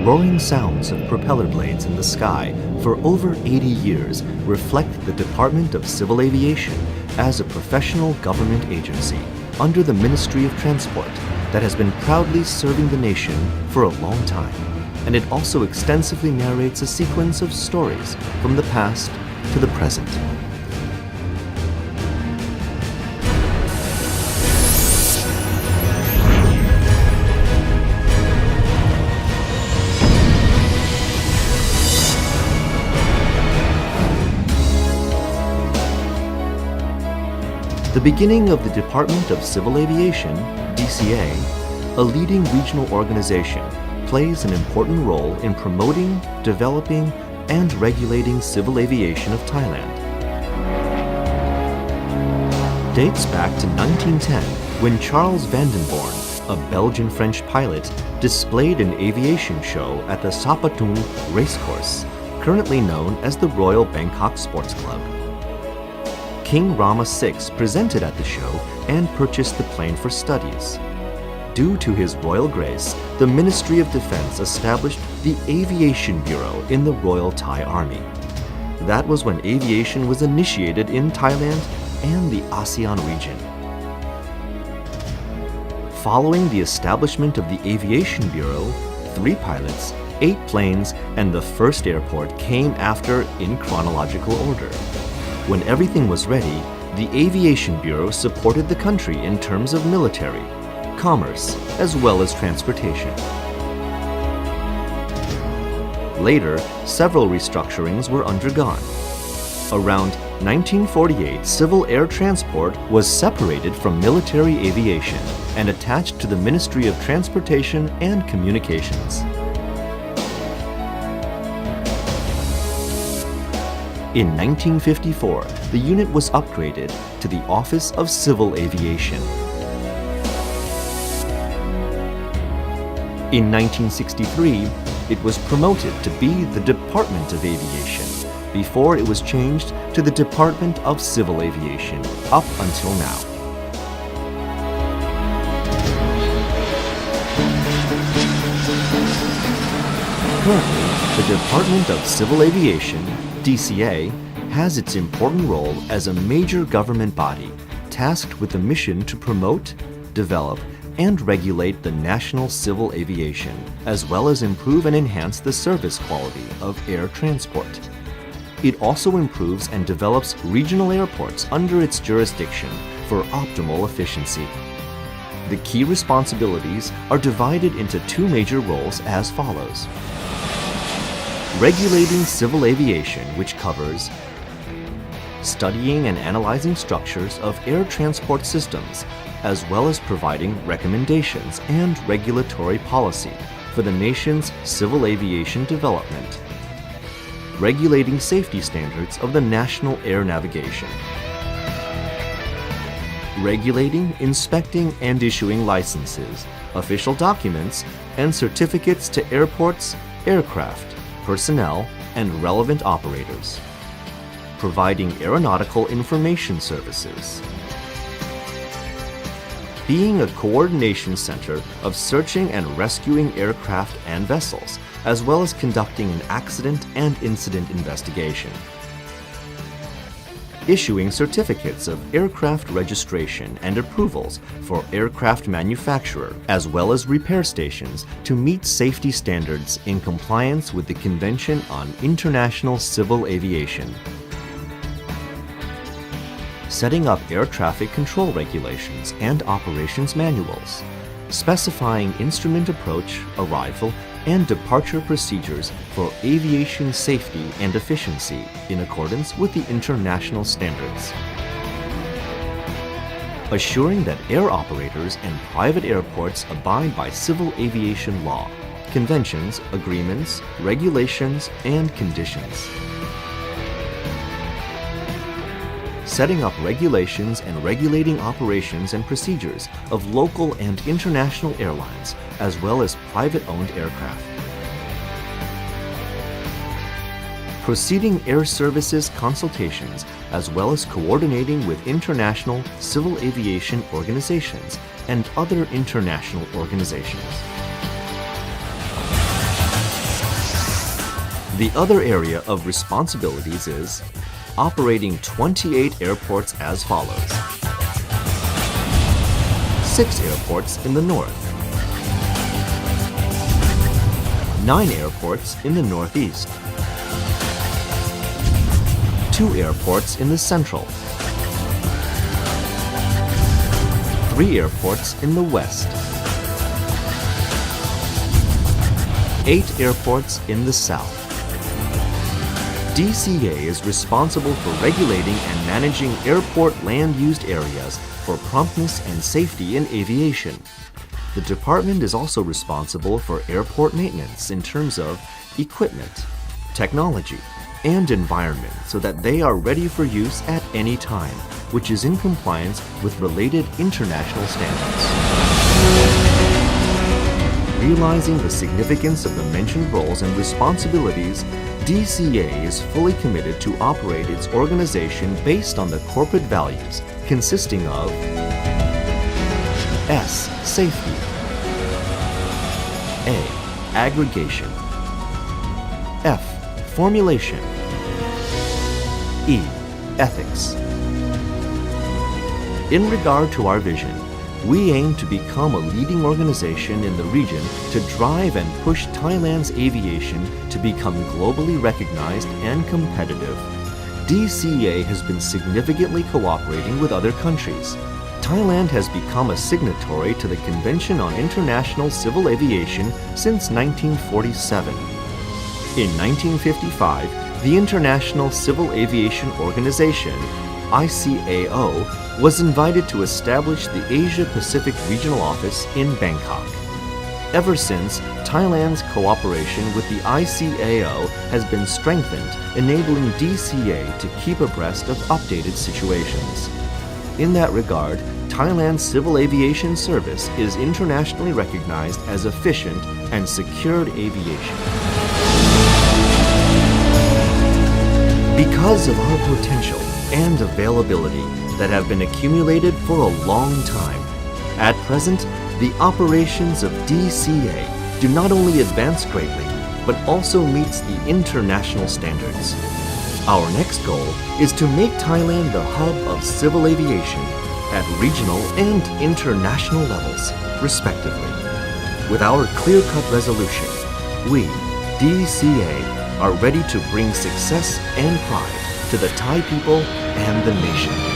roaring sounds of propeller blades in the sky for over 80 years reflect the Department of Civil Aviation as a professional government agency under the Ministry of Transport that has been proudly serving the nation for a long time. And it also extensively narrates a sequence of stories from the past to the present. The beginning of the Department of Civil Aviation, DCA, a leading regional organization, plays an important role in promoting, developing, and regulating civil aviation of Thailand. Dates back to 1910 when Charles Vandenborn, a Belgian-French pilot, displayed an aviation show at the Sapatung Racecourse, currently known as the Royal Bangkok Sports Club. King Rama VI presented at the show and purchased the plane for studies. Due to his royal grace, the Ministry of Defense established the Aviation Bureau in the Royal Thai Army. That was when aviation was initiated in Thailand and the ASEAN region. Following the establishment of the Aviation Bureau, 3 pilots, 8 planes, and the first airport came after in chronological order. When everything was ready, the Aviation Bureau supported the country in terms of military, commerce, as well as transportation. Later, several restructurings were undergone. Around 1948, civil air transport was separated from military aviation and attached to the Ministry of Transportation and Communications. In 1954, the unit was upgraded to the Office of Civil Aviation. In 1963, it was promoted to be the Department of Aviation, before it was changed to the Department of Civil Aviation up until now. Currently, the Department of Civil Aviation, DCA, has its important role as a major government body tasked with the mission to promote, develop, and regulate the national civil aviation, as well as improve and enhance the service quality of air transport. It also improves and develops regional airports under its jurisdiction for optimal efficiency. The key responsibilities are divided into 2 major roles as follows. Regulating civil aviation, which covers studying and analyzing structures of air transport systems, as well as providing recommendations and regulatory policy for the nation's civil aviation development. Regulating safety standards of the national air navigation. Regulating, inspecting, and issuing licenses, official documents, and certificates to airports, aircraft, personnel, and relevant operators. Providing aeronautical information services. Being a coordination center of searching and rescuing aircraft and vessels, as well as conducting an accident and incident investigation. Issuing certificates of aircraft registration and approvals for aircraft manufacturer, as well as repair stations to meet safety standards in compliance with the Convention on International Civil Aviation. Setting up air traffic control regulations and operations manuals, specifying instrument approach, arrival, and departure procedures for aviation safety and efficiency in accordance with the international standards. Assuring that air operators and private airports abide by civil aviation law, conventions, agreements, regulations, and conditions. Setting up regulations and regulating operations and procedures of local and international airlines, as well as private-owned aircraft. Proceeding air services consultations, as well as coordinating with international civil aviation organizations and other international organizations. The other area of responsibilities is operating 28 airports as follows. 6 airports in the north, 9 airports in the northeast, 2 airports in the central, 3 airports in the west, 8 airports in the south. DCA is responsible for regulating and managing airport land-used areas for promptness and safety in aviation. The department is also responsible for airport maintenance in terms of equipment, technology, and environment so that they are ready for use at any time, which is in compliance with related international standards. Realizing the significance of the mentioned roles and responsibilities, DCA is fully committed to operate its organization based on the corporate values consisting of S. Safety, A. Aggregation, F. Formulation, E. Ethics. In regard to our vision, we aim to become a leading organization in the region to drive and push Thailand's aviation to become globally recognized and competitive. DCA has been significantly cooperating with other countries. Thailand has become a signatory to the Convention on International Civil Aviation since 1947. In 1955, the International Civil Aviation Organization, ICAO, was invited to establish the Asia-Pacific Regional Office in Bangkok. Ever since, Thailand's cooperation with the ICAO has been strengthened, enabling DCA to keep abreast of updated situations. In that regard, Thailand's Civil Aviation Service is internationally recognized as efficient and secured aviation. Because of our potential and availability that have been accumulated for a long time, at present, the operations of DCA do not only advance greatly, but also meets the international standards. Our next goal is to make Thailand the hub of civil aviation at regional and international levels, respectively. With our clear-cut resolution, we, DCA, are ready to bring success and pride to the Thai people and the nation.